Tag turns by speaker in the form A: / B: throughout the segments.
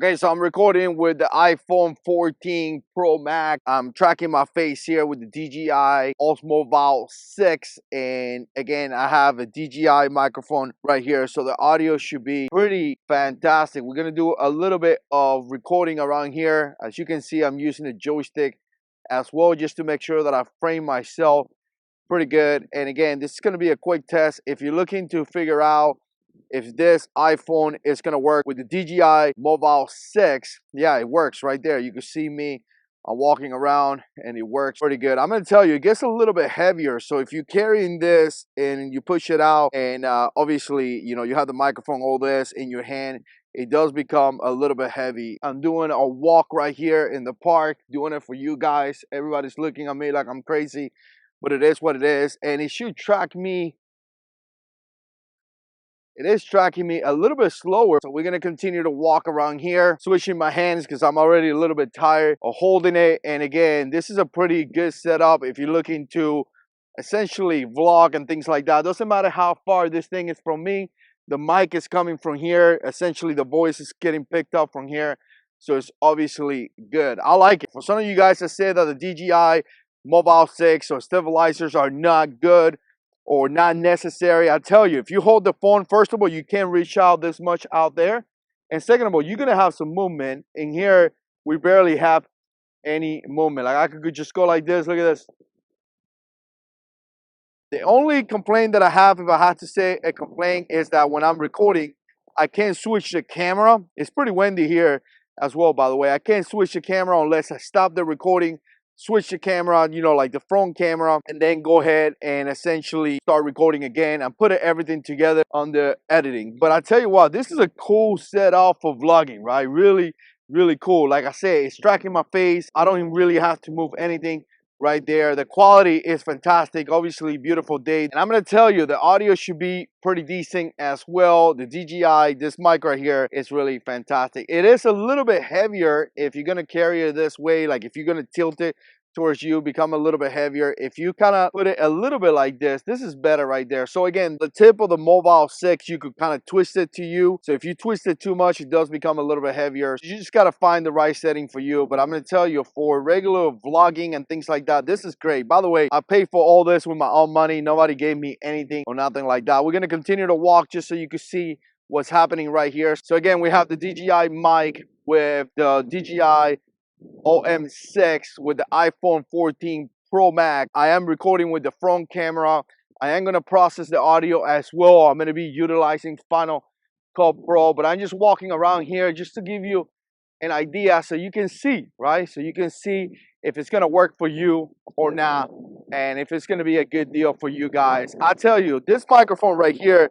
A: Okay, so I'm recording with the iPhone 14 Pro Max. I'm tracking my face here with the DJI Osmo Val 6. And again, I have a DJI microphone right here. So the audio should be pretty fantastic. We're going to do a little bit of recording around here. As you can see, I'm using a joystick as well just to make sure that I frame myself pretty good. And again, this is going to be a quick test. If you're looking to figure out if this iPhone is going to work with the DJI Mobile 6, yeah, it works right there. You can see me. I'm walking around and it works pretty good. I'm going to tell you, it gets a little bit heavier. So if you're carrying this and you push it out and obviously, you know, you have the microphone, all this in your hand, it does become a little bit heavy. I'm doing a walk right here in the park, doing it for you guys. Everybody's looking at me like I'm crazy, but it is what it is. And it should track me. It is tracking me a little bit slower. So we're going to continue to walk around here, switching my hands because I'm already a little bit tired of holding it. And again, this is a pretty good setup if you're looking to essentially vlog and things like that. Doesn't matter how far this thing is from me. The mic is coming from here. Essentially, the voice is getting picked up from here. So it's obviously good. I like it. For some of you guys that say that the DJI Mobile 6 or stabilizers are not good or not necessary, I tell you, if you hold the phone, first of all, you can't reach out this much out there. And second of all, you're going to have some movement. In here, we barely have any movement. Like I could just go like this. Look at this. The only complaint that I have, if I had to say a complaint, is that when I'm recording, I can't switch the camera. It's pretty windy here as well, by the way. I can't switch the camera unless I stop the recording, switch the camera, you know, like the front camera, and then go ahead and essentially start recording again and put everything together on the editing. But I tell you what, this is a cool setup for vlogging, right? Really, really cool. Like I said, it's tracking my face. I don't even really have to move anything right there. The quality is fantastic. Obviously, beautiful day. And I'm going to tell you, the audio should be pretty decent as well. The DJI, this mic right here is really fantastic. It is a little bit heavier if you're going to carry it this way. Like if you're going to tilt it towards you, become a little bit heavier. If you kind of put it a little bit like this is better right there. So again, the tip of the Mobile 6, you could kind of twist it to you. So if you twist it too much, it does become a little bit heavier. You just got to find the right setting for you. But I'm going to tell you, for regular vlogging and things like that, this is great. By the way, I paid for all this with my own money. Nobody gave me anything or nothing like that. We're going to continue to walk just so you can see what's happening right here. So again, we have the DJI mic with the DJI OM6 with the iPhone 14 Pro Max. I am recording with the front camera. I am going to process the audio as well. I'm going to be utilizing Final Cut Pro, but I'm just walking around here just to give you an idea so you can see, right? So you can see if it's going to work for you or not, and if it's going to be a good deal for you guys. I tell you, this microphone right here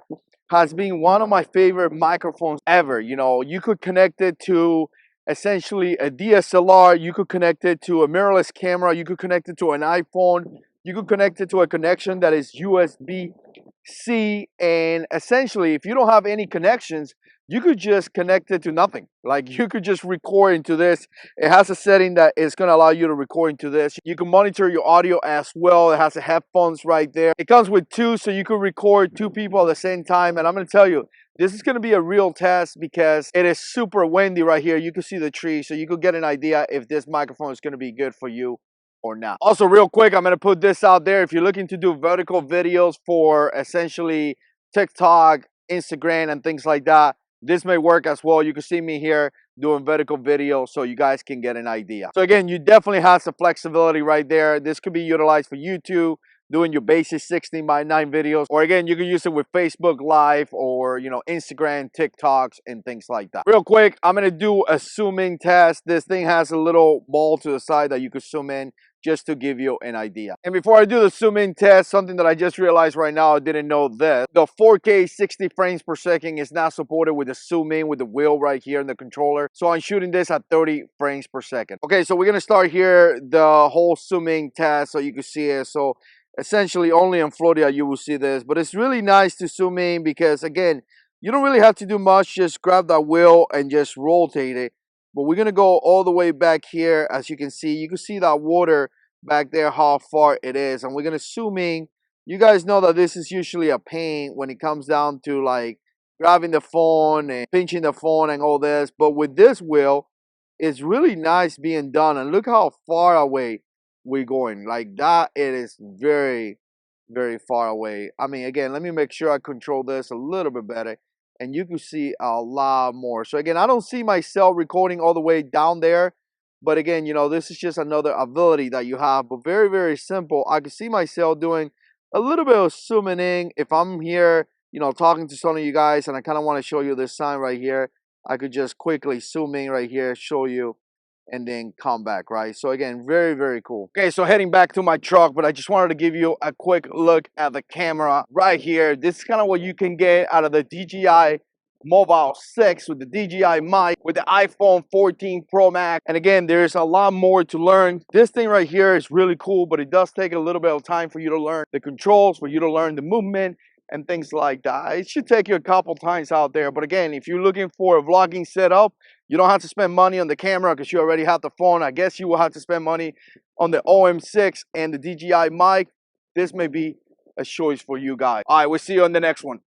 A: has been one of my favorite microphones ever. You know, you could connect it to essentially a DSLR, you could connect it to a mirrorless camera, you could connect it to an iPhone, you could connect it to a connection that is USB-C, and essentially if you don't have any connections, you could just connect it to nothing. Like you could just record into this. It has a setting that is going to allow you to record into this. You can monitor your audio as well. It has the headphones right there. It comes with two, so you can record two people at the same time. And I'm going to tell you, this is going to be a real test because it is super windy right here. You can see the trees, so you could get an idea if this microphone is going to be good for you or not. Also, real quick, I'm going to put this out there. If you're looking to do vertical videos for essentially TikTok, Instagram, and things like that, this may work as well. You can see me here doing vertical videos so you guys can get an idea. So again, you definitely have some flexibility right there. This could be utilized for YouTube, doing your basic 16:9 videos, or again, you can use it with Facebook Live or, you know, Instagram, TikToks, and things like that. Real quick, I'm gonna do a zoom in test. This thing has a little ball to the side that you could zoom in just to give you an idea. And before I do the zoom in test, something that I just realized right now, I didn't know this. The 4K 60 frames per second is not supported with the zoom in with the wheel right here in the controller. So I'm shooting this at 30 frames per second. Okay, so we're gonna start here the whole zoom in test so you can see it. So essentially only in Florida you will see this, but it's really nice to zoom in because again, you don't really have to do much. Just grab that wheel and just rotate it. But we're gonna go all the way back here. As you can see that water back there, how far it is, and we're gonna zoom in. You guys know that this is usually a pain when it comes down to like grabbing the phone and pinching the phone and all this. But with this wheel, it's really nice being done. And look how far away we're going. Like that, it is very, very far away. I mean, again, let me make sure I control this a little bit better. And you can see a lot more. So again, I don't see myself recording all the way down there. But again, you know, this is just another ability that you have. But very, very simple. I can see myself doing a little bit of zooming in. If I'm here, you know, talking to some of you guys and I kind of want to show you this sign right here, I could just quickly zoom in right here, show you, and then come back, right? So again, very, very cool. Okay, so heading back to my truck, but I just wanted to give you a quick look at the camera right here. This is kind of what you can get out of the DJI Mobile 6 with the DJI mic, with the iPhone 14 Pro Max. And again, there's a lot more to learn. This thing right here is really cool, but it does take a little bit of time for you to learn the controls, for you to learn the movement and things like that. It should take you a couple times out there. But again, if you're looking for a vlogging setup, you don't have to spend money on the camera because you already have the phone. I guess you will have to spend money on the OM6 and the DJI mic. This may be a choice for you guys. All right, we'll see you on the next one.